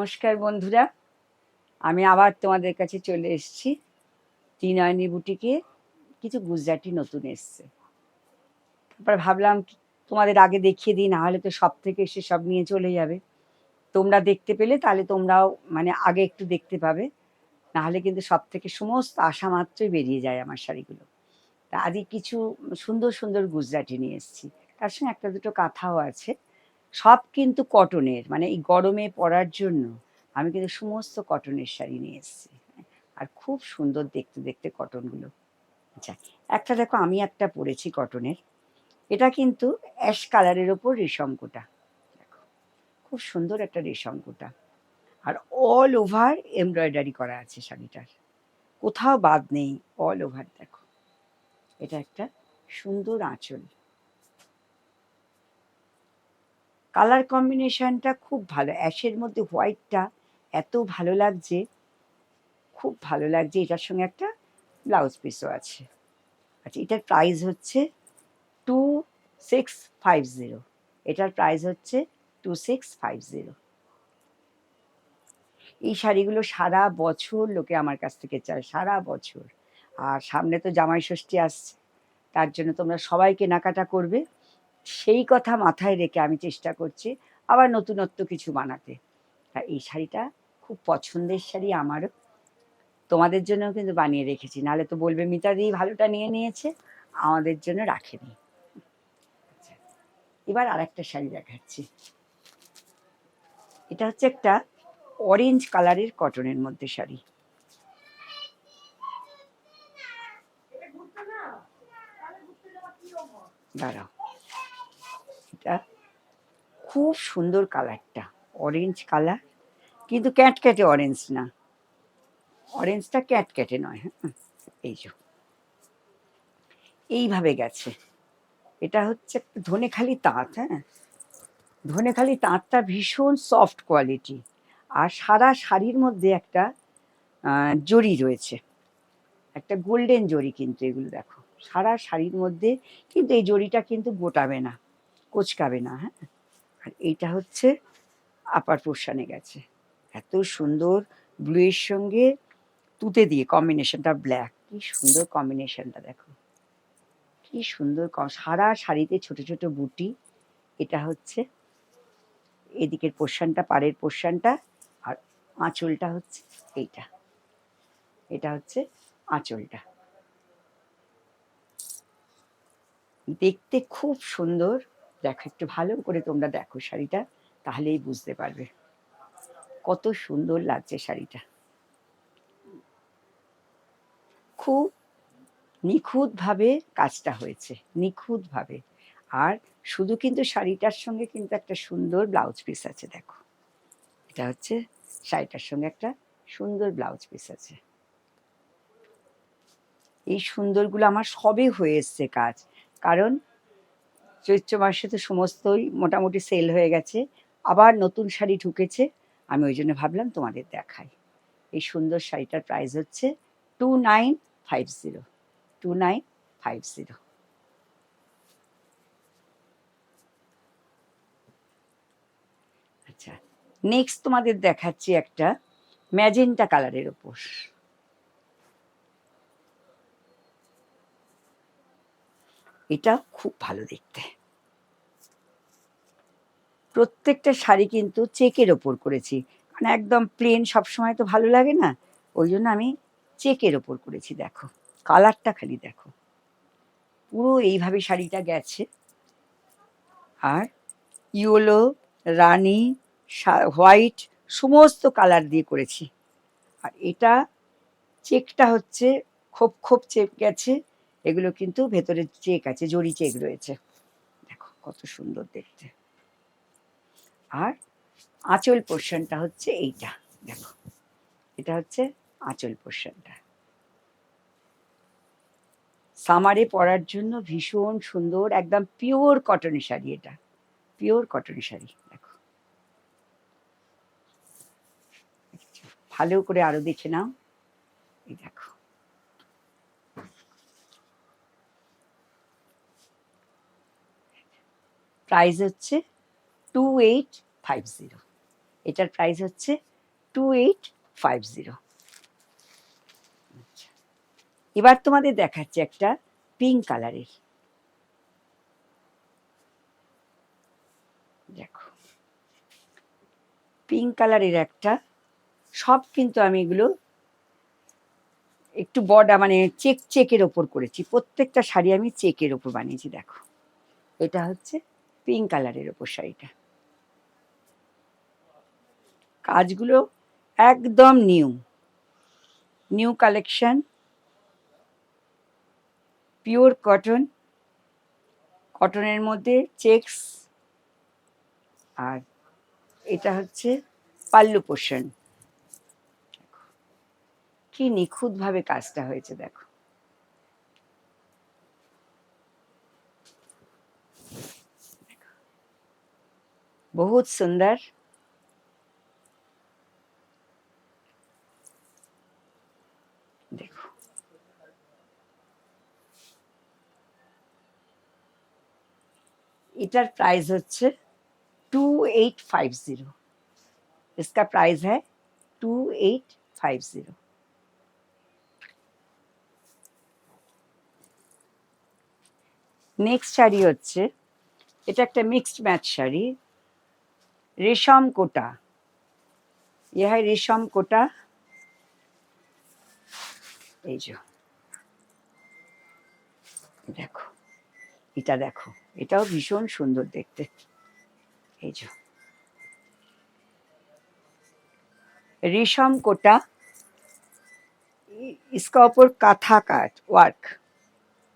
নমস্কার বন্ধুরা, আমি আবার তোমাদের কাছে চলে এসেছি। ত্রিনয়নী বুটিকে কিছু গুজরাটি নতুন এসছে। তারপর ভাবলাম তোমাদের আগে দেখিয়ে দিই, না হলে তো সব থেকে এসে সব নিয়ে চলে যাবে। তোমরা দেখতে পেলে তাহলে তোমরাও আগে একটু দেখতে পাবে, না হলে কিন্তু সব থেকে সমস্ত আশা মাত্রই বেরিয়ে যায় আমার শাড়িগুলো। তা আজকে কিছু সুন্দর সুন্দর গুজরাটি নিয়ে এসেছি, তার সঙ্গে একটা দুটো কাঁথাও আছে। সব কিন্তু কটনের, এই গরমে পরার জন্য আমি কিন্তু সমস্ত কটনের শাড়ি নিয়ে এসেছি। আর খুব সুন্দর দেখতে দেখতে কটনগুলো। আচ্ছা, একটা দেখো, আমি একটা পরেছি কটনের। এটা কিন্তু অ্যাশ কালারের ওপর রেশম কোটা। দেখো, খুব সুন্দর একটা রেশম কোটা, আর অল ওভার এমব্রয়ডারি করা আছে শাড়িটার, কোথাও বাদ নেই, অল ওভার। দেখো, এটা একটা সুন্দর আঁচল। কালার কম্বিনেশনটা খুব ভালো, অ্যাশের মধ্যে হোয়াইটটা এত ভালো লাগছে, খুব ভালো লাগছে। এটার সঙ্গে একটা ব্লাউজ পিসও আছে। আচ্ছা, এটার প্রাইস হচ্ছে 2650। এটার প্রাইস হচ্ছে 2650। এই শাড়িগুলো সারা বছর লোকে আমার কাছ থেকে চায়, সারা বছর। আর সামনে তো জামাই ষষ্ঠী আসছে, তার জন্য তোমরা সবাই কেনাকাটা করবে, সেই কথা মাথায় রেখে আমি চেষ্টা করছি আবার নতুনত্ব কিছু বানাতে। আর এই শাড়িটা খুব পছন্দের শাড়ি আমারও, তোমাদের জন্যও কিন্তু বানিয়ে রেখেছি, নাহলে তো বলবে মিতাদি ভালোটা নিয়ে নিয়েছে, আমাদের জন্য রাখেনি। এবার আর একটা শাড়ি দেখাচ্ছি। এটা হচ্ছে একটা অরেঞ্জ কালারের কটনের মধ্যে শাড়ি। দাঁড়াও, এটা খুব সুন্দর কালারটা, অরেঞ্জ কালার, কিন্তু ক্যাটক্যাটে অরেঞ্জ না, অরেঞ্জটা ক্যাটক্যাটে নয়। হ্যাঁ, এই যে এইভাবে গেছে। এটা হচ্ছে ধনেখালি তাঁত। হ্যাঁ, ধনেখালি তাঁতটা ভীষণ সফট কোয়ালিটি, আর সারা শাড়ির মধ্যে একটা জরি রয়েছে, একটা গোল্ডেন জরি। কিন্তু এগুলো দেখো সারা শাড়ির মধ্যে, কিন্তু এই জরিটা কিন্তু গোটাবে না, কোচকাবে না। হ্যাঁ, আর এইটা হচ্ছে আপার পোর্শনে গেছে, এত সুন্দর ব্লুয়ের সঙ্গে তুতে দিয়ে কম্বিনেশনটা, ব্ল্যাক, কি সুন্দর কম্বিনেশনটা দেখো, কি সুন্দর। সারা শাড়িতে ছোট ছোট বুটি। এটা হচ্ছে এদিকের পোর্শনটা, পাড়ের পোর্শনটা, আর আঁচলটা হচ্ছে এইটা, এটা হচ্ছে আঁচলটা। দেখতে খুব সুন্দর। দেখো, একটু ভালো করে তোমরা দেখো শাড়িটা, তাহলেই বুঝতে পারবে কত সুন্দর লাগছে শাড়িটা। খুব নিখুঁতভাবে কাজটা হয়েছে, নিখুঁতভাবে। আর শুধু কিন্তু শাড়িটার সঙ্গে কিন্তু একটা সুন্দর ব্লাউজ পিস আছে। দেখো, এটা হচ্ছে শাড়িটার সঙ্গে একটা সুন্দর ব্লাউজ পিস আছে। এই সুন্দরগুলো আমার সবে হয়ে এসছে কাজ, কারণ চৈত্র মাসে তো সমস্তই মোটামুটি সেল হয়ে গেছে, আবার নতুন শাড়ি ঢুকেছে। আমি ওই জন্য ভাবলাম তোমাদের দেখাই। এই সুন্দর শাড়িটার প্রাইস হচ্ছে 2950। 2950। আচ্ছা, নেক্সট তোমাদের দেখাচ্ছি একটা ম্যাজেন্টা কালারের ওপর। এটা খুব ভালো দেখতে। প্রত্যেকটা শাড়ি কিন্তু চেকের ওপর করেছি, একদম প্লেন সবসময় তো ভালো লাগে না, ওই জন্য আমি চেকের ওপর করেছি। দেখো কালারটা খালি দেখো, পুরো এইভাবে শাড়িটা গেছে। আর ইয়েলো, রানি, হোয়াইট, সমস্ত কালার দিয়ে করেছি। আর এটা চেকটা হচ্ছে খোপ খোপ চেক গেছে, এগুলো কিন্তু ভেতরে চেক আছে, জরি চেক রয়েছে। দেখো কত সুন্দর দেখতে। আর আঁচল পোর্শনটা হচ্ছে এইটা। দেখো, এটা হচ্ছে আঁচল পোর্শনটা। সামারে পরার জন্য ভীষণ সুন্দর, একদম পিওর কটনের শাড়ি। এটা পিওর কটনের শাড়ি। দেখো, ভালো করে আরো দেখে নাও। এই দেখো, প্রাইস হচ্ছে 2850। এটার প্রাইস হচ্ছে 2850। এবার তোমাদের দেখাচ্ছি একটা পিঙ্ক কালারের। দেখো পিঙ্ক কালারের একটা, সব কিন্তু আমি এগুলো একটু বর্ডার মানে চেকের ওপর করেছি, প্রত্যেকটা শাড়ি আমি চেকের ওপর বানিয়েছি। দেখো এটা হচ্ছে পিঙ্ক কালারের ওপর শাড়িটা, কাজগুলো একদম নিউ কালেকশন, পিওর কটন, কটনের মধ্যে চেকস, আর এটা হচ্ছে পাল্লু পোর্শন। কি নিখুঁতভাবে কাজটা হয়েছে দেখো। বহুত সুন্দর। देखो इटार प्राइस হচ্ছে 2850। इसका प्राइस है 2850। नेक्स्ट শাড়ি হচ্ছে এটা একটা মিক্সড ম্যাচ শাড়ি, রেশম কোটা। यह है रेशम कोटा। এই যে দেখো, এটা দেখো, এটাও ভীষণ সুন্দর দেখতে। এই যে रेशम कोटा, इसका ऊपर काथा का वर्क,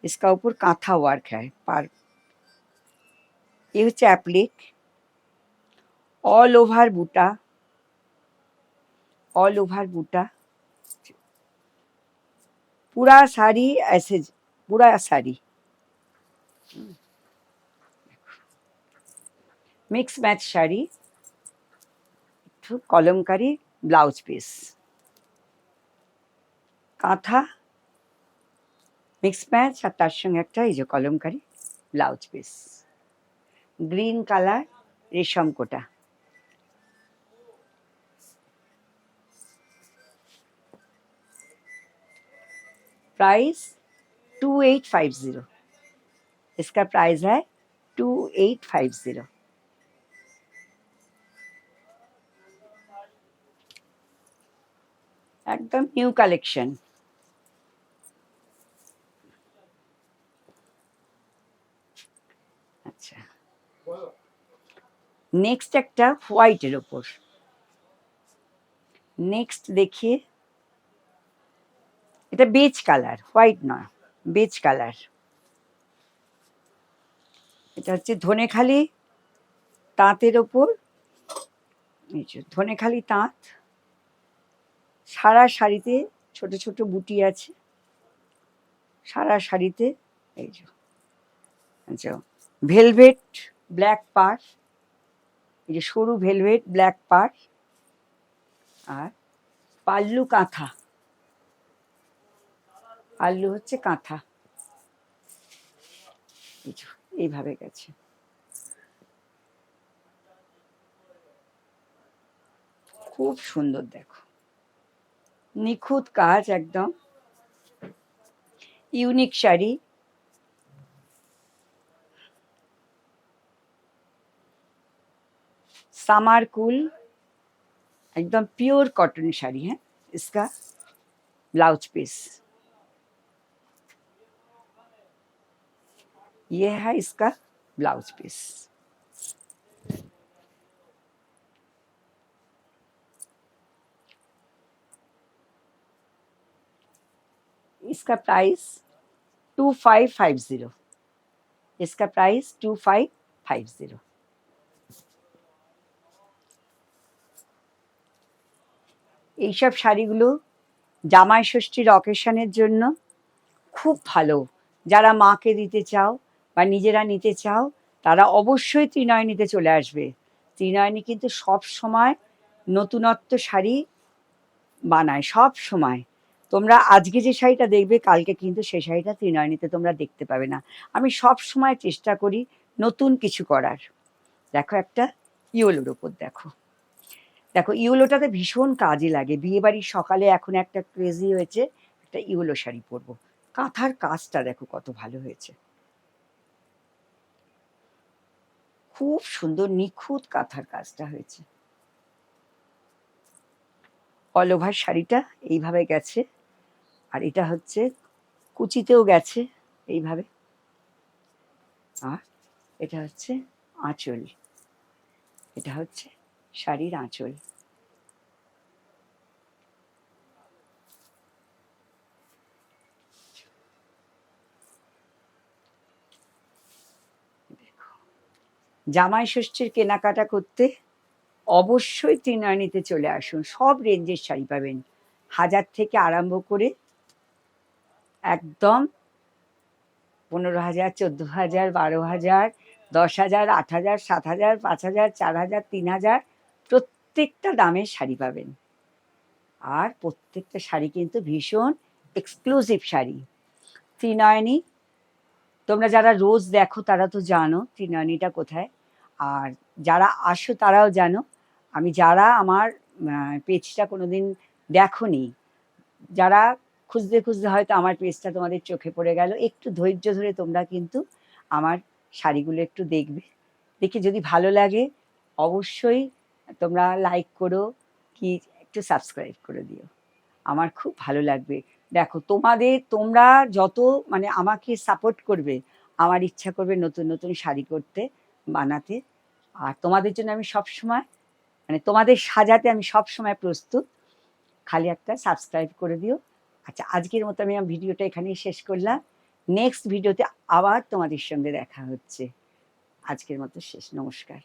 इसका ऊपर काथा वर्क है पर ये হচ্ছে অ্যাপ্লিক, ऑल ओवर बूटा, ऑल ओवर बूटा, पूरा साड़ी ऐसे, पूरा साड़ी मिक्स मैच শাড়ি, একটু কলমকারি ব্লাউজ পিস, কাঁথা মিক্স ম্যাচ, আর তার সঙ্গে একটা এই যে kalamkari blouse piece, green colour রেশম কোটা। प्राइस 2850। इसका प्राइस है 2850। एकदम न्यू कलेक्शन। अच्छा नेक्स्ट একটা হোয়াইটের ওপর। নেক্সট देखिए, এটা বেজ কালার, হোয়াইট নয়, বেজ কালার। এটা হচ্ছে ধনেখালি তাঁতের ওপর, এই যে ধনেখালি তাঁত, সারা শাড়িতে ছোট ছোট বুটি আছে, সারা শাড়িতে এই যে আচ্ছা ভেলভেট ব্ল্যাক পার, এই যে সরু ভেলভেট ব্ল্যাক পার, আর পাল্লু কাঁথা, পাল্লু হচ্ছে কাঁথা, এইভাবে গেছে। খুব সুন্দর দেখো, নিখুঁত কাজ, একদম ইউনিক শাড়ি। सामार कूल एकदम प्योर कॉटन शाड़ी है। इसका ब्लाउज पीस ये है, इसका ब्लाउज पीस। इसका प्राइस 2550। इसका प्राइस 2550। এইসব শাড়িগুলো জামাই ষষ্ঠীর অকেশনের জন্য খুব ভালো। যারা মাকে দিতে চাও বা নিজেরা নিতে চাও তারা অবশ্যই ত্রিনয়নীতে চলে আসবে। ত্রিনয়নী কিন্তু সব সময় নতুনত্ব শাড়ি বানায়, সব সময়। তোমরা আজকে যে শাড়িটা দেখবে কালকে কিন্তু সেই শাড়িটা ত্রিনয়নীতে তোমরা দেখতে পাবে না। আমি সব সময় চেষ্টা করি নতুন কিছু করার। দেখো একটা ইয়েলোর ওপর দেখো, দেখো ইউলোটাতে ভীষণ কাজে লাগে, বিয়ে বাড়ির সকালে এখন একটা ক্রেজি হয়েছে, একটা ইউলো শাড়ি পরবো। কাঁথার কাজটা দেখো কত ভালো হয়েছে, খুব সুন্দর নিখুঁত কাঁথার কাজটা হয়েছে। অল ওভার শাড়িটা এইভাবে গেছে, আর এটা হচ্ছে কুচিতেও গেছে এইভাবে, আর এটা হচ্ছে আঁচল, এটা হচ্ছে শাড়ির আঁচল। জামাই ষষ্ঠীর কেনাকাটা করতে অবশ্যই ত্রিনয়নীতে চলে আসুন, সব রেঞ্জের শাড়ি পাবেন, 1000 থেকে আরম্ভ করে একদম 15,000, 14,000, 12,000, 10,000, 8,000, 7,000, 5,000, 4,000, 3,000 প্রত্যেকটা দামের শাড়ি পাবেন। আর প্রত্যেকটা শাড়ি কিন্তু ভীষণ এক্সক্লুসিভ শাড়ি। ত্রিনয়নী, তোমরা যারা রোজ দেখো তারা তো জানো ত্রিনয়নীটা কোথায়, আর যারা আসো তারাও জানো। আমি যারা আমার পেজটা কোনোদিন দেখোনি, যারা খুঁজতে খুঁজতে হয়তো আমার পেজটা তোমাদের চোখে পড়ে গেল, একটু ধৈর্য ধরে তোমরা কিন্তু আমার শাড়িগুলো একটু দেখবে, দেখে যদি ভালো লাগে অবশ্যই তোমরা লাইক করো, কি একটু সাবস্ক্রাইব করে দিও, আমার খুব ভালো লাগবে। দেখো তোমরা যত মানে আমাকে সাপোর্ট করবে, আমার ইচ্ছা করবে নতুন নতুন শাড়ি করতে, বানাতে, আর তোমাদের জন্য আমি সবসময় মানে তোমাদের সাজাতে আমি সবসময় প্রস্তুত, খালি একটা সাবস্ক্রাইব করে দিও। আচ্ছা, আজকের মতো আমি আমার ভিডিওটা এখানেই শেষ করলাম, নেক্সট ভিডিওতে আবার তোমাদের সঙ্গে দেখা হচ্ছে। আজকের মতো শেষ, নমস্কার।